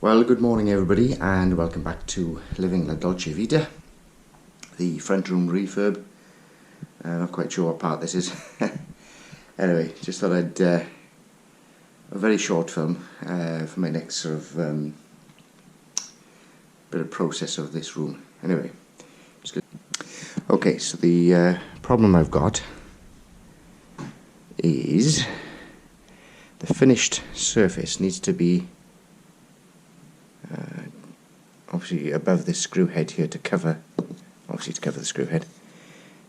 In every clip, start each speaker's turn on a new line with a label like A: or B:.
A: Well, good morning everybody and welcome back to Living La Dolce Vita, the front room refurb. Not quite sure what part this is. Anyway, just thought I'd a very short film for my next sort of bit of process of this room. Anyway, just good. Okay, so the problem I've got is the finished surface needs to be obviously above this screw head here to cover the screw head.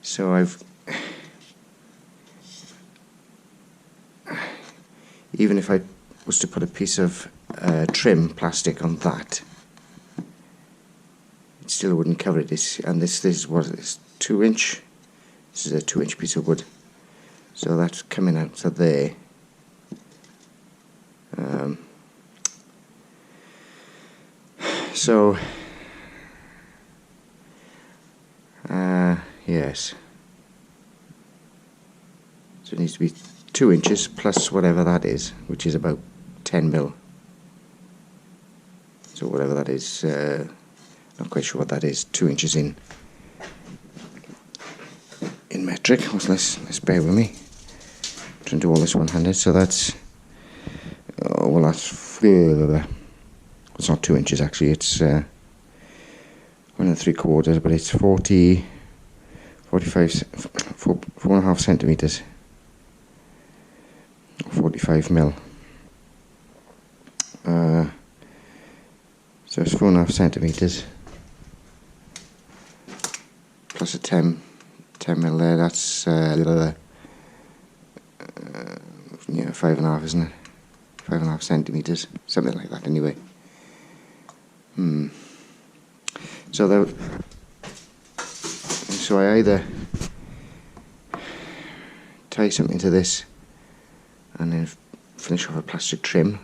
A: So even if I was to put a piece of trim plastic on that, it still wouldn't cover it. And this is what it is, 2 inch. This is a 2 inch piece of wood, so that's coming out to there. So yes, so it needs to be 2 inches plus whatever that is, which is about 10 mil. So whatever that is, not quite sure what that is. 2 inches in metric. Let's bear with me. I'm trying to do all this one-handed. So that's it's not 2 inches actually. It's 1 3/4, but it's 45, 4.5 centimeters, 45 mil. So it's 4.5 centimeters plus a 10 mil there. That's 5.5, isn't it? 5.5 centimeters, something like that. Anyway. So I either tie something to this and then finish off a plastic trim,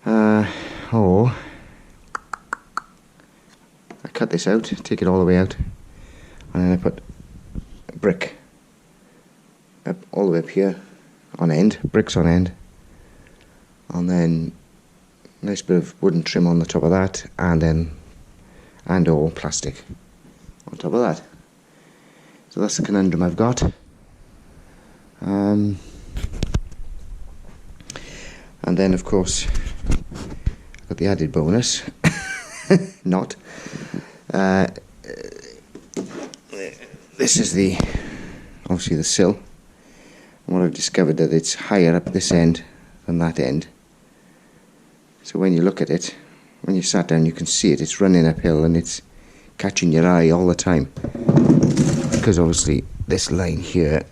A: or I cut this out, take it all the way out, and then I put a brick up all the way up here on end, bricks on end, and then nice bit of wooden trim on the top of that, and or plastic on top of that. So that's the conundrum I've got. And then of course I've got the added bonus this is obviously the sill, and what I've discovered that it's higher up this end than that end. So when you look at it, when you sat down, you can see it. It's running uphill and it's catching your eye all the time, because obviously this line here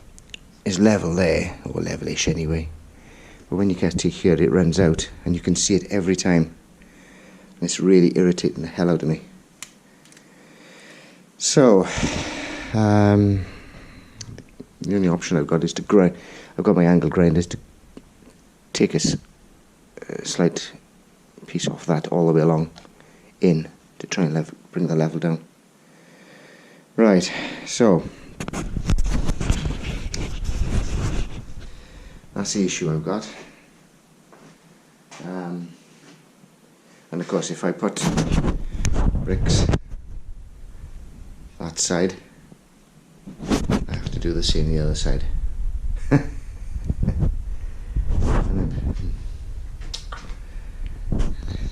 A: is level there, or levelish anyway. But when you get to here, it runs out, and you can see it every time. And it's really irritating the hell out of me. So the only option I've got is to grind. I've got my angle grinders to take a slight piece off that all the way along in to try and bring the level down. Right, so that's the issue I've got. And of course, if I put bricks that side, I have to do the same the other side.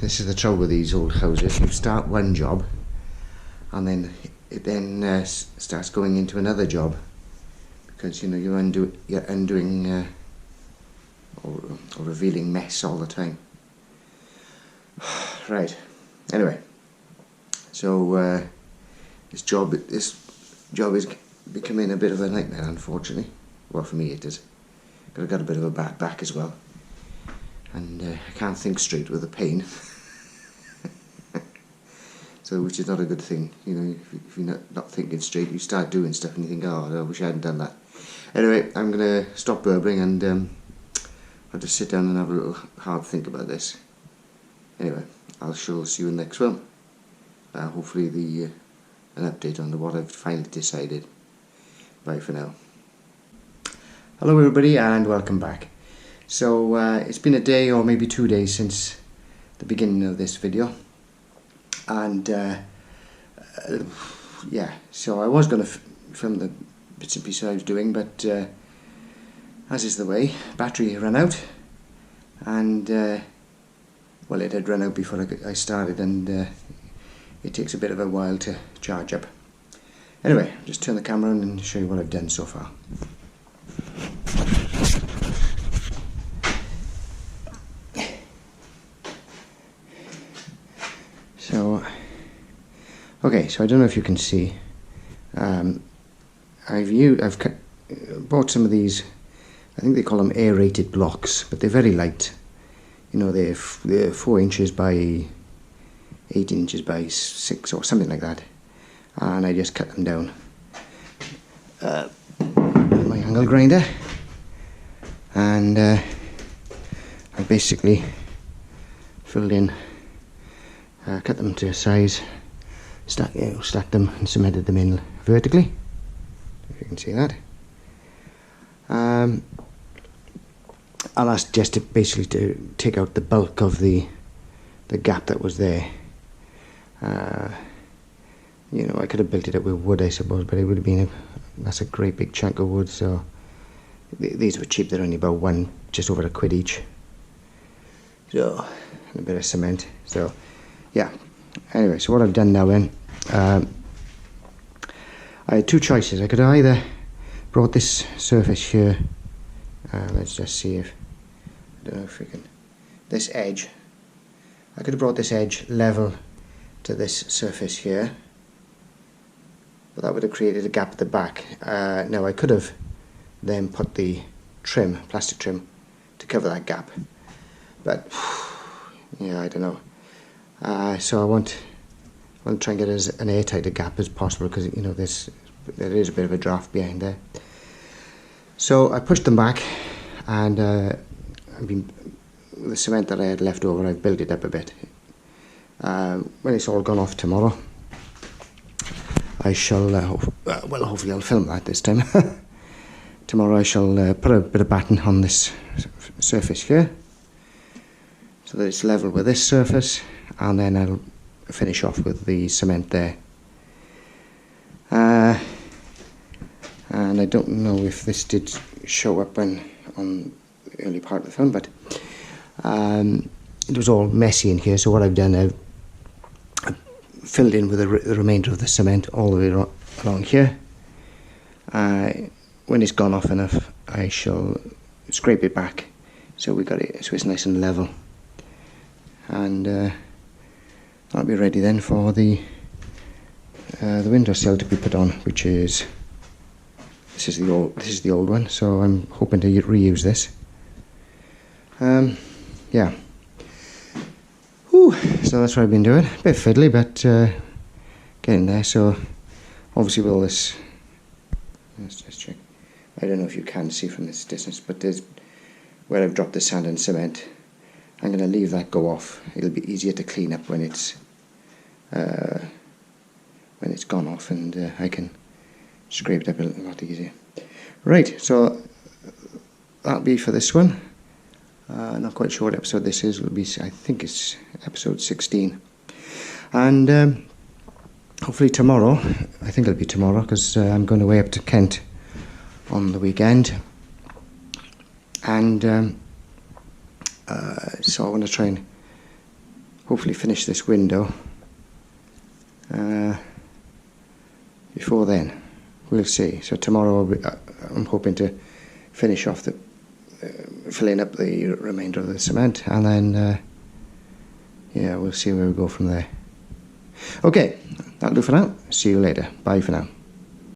A: This is the trouble with these old houses. You start one job and then it starts going into another job, because you're undoing or revealing mess all the time. Right. Anyway, so this job is becoming a bit of a nightmare, unfortunately. Well, for me it is. But I've got a bit of a bad back as well, and I can't think straight with the pain. So, which is not a good thing, if you're not thinking straight, you start doing stuff and you think, oh, I wish I hadn't done that. Anyway, I'm going to stop burbling and I'll just sit down and have a little hard think about this. Anyway, I shall see you in the next one. Hopefully an update on what I've finally decided. Bye for now. Hello everybody and welcome back. So it's been a day or maybe 2 days since the beginning of this video. And yeah, so I was going to film the bits and pieces I was doing, but as is the way, battery ran out, and well, it had run out before I started, and it takes a bit of a while to charge up. Anyway, just turn the camera on and show you what I've done so far. So, okay, so I don't know if you can see. I've bought some of these. I think they call them aerated blocks, but they're very light. You know, they're 4 inches by 8 inches by 6 or something like that. And I just cut them down with my angle grinder, and I basically filled in, cut them to size, stacked them and cemented them in vertically, if you can see that. And that's just basically to take out the bulk of the gap that was there. You know, I could have built it up with wood, I suppose, but it would have been that's a great big chunk of wood. So these were cheap; they're only about just over £1 each. So, and a bit of cement. So, yeah. Anyway, so what I've done now then, I had 2 choices. I could have either brought this surface here. Let's just see if I don't know if we can. This edge. I could have brought this edge level to this surface here, but that would have created a gap at the back. Now I could have then put the trim, plastic trim, to cover that gap, but yeah, I don't know. So I want to try and get as an airtight a gap as possible, because you know there is a bit of a draft behind there. So I pushed them back, and the cement that I had left over, I've built it up a bit. When it's all gone off tomorrow, I shall, well, hopefully I'll film that this time. Tomorrow I shall put a bit of batten on this surface here, so that it's level with this surface, and then I'll finish off with the cement there. And I don't know if this did show up on the early part of the film, but it was all messy in here, so what I've done, I've filled in with the remainder of the cement all the way along here. When it's gone off enough, I shall scrape it back so we got it so it's nice and level, and I'll be ready then for the windowsill to be put on, which is this is the old one, so I'm hoping to reuse this. Yeah. Whew, so that's what I've been doing. A bit fiddly, but getting there. So obviously with all this, let's just check. I don't know if you can see from this distance, but there's where I've dropped the sand and cement. I'm going to leave that go off. It'll be easier to clean up when it's gone off, and I can scrape it up a lot easier. Right, so that'll be for this one. Not quite sure what episode this is. It'll be, I think it's episode 16. And hopefully tomorrow, I think it'll be tomorrow, because I'm going away up to Kent on the weekend. And so I want to try and hopefully finish this window before then. We'll see. So tomorrow I'm hoping to finish off filling up the remainder of the cement, and then yeah, we'll see where we go from there. Okay, that'll do for now. See you later. Bye for now.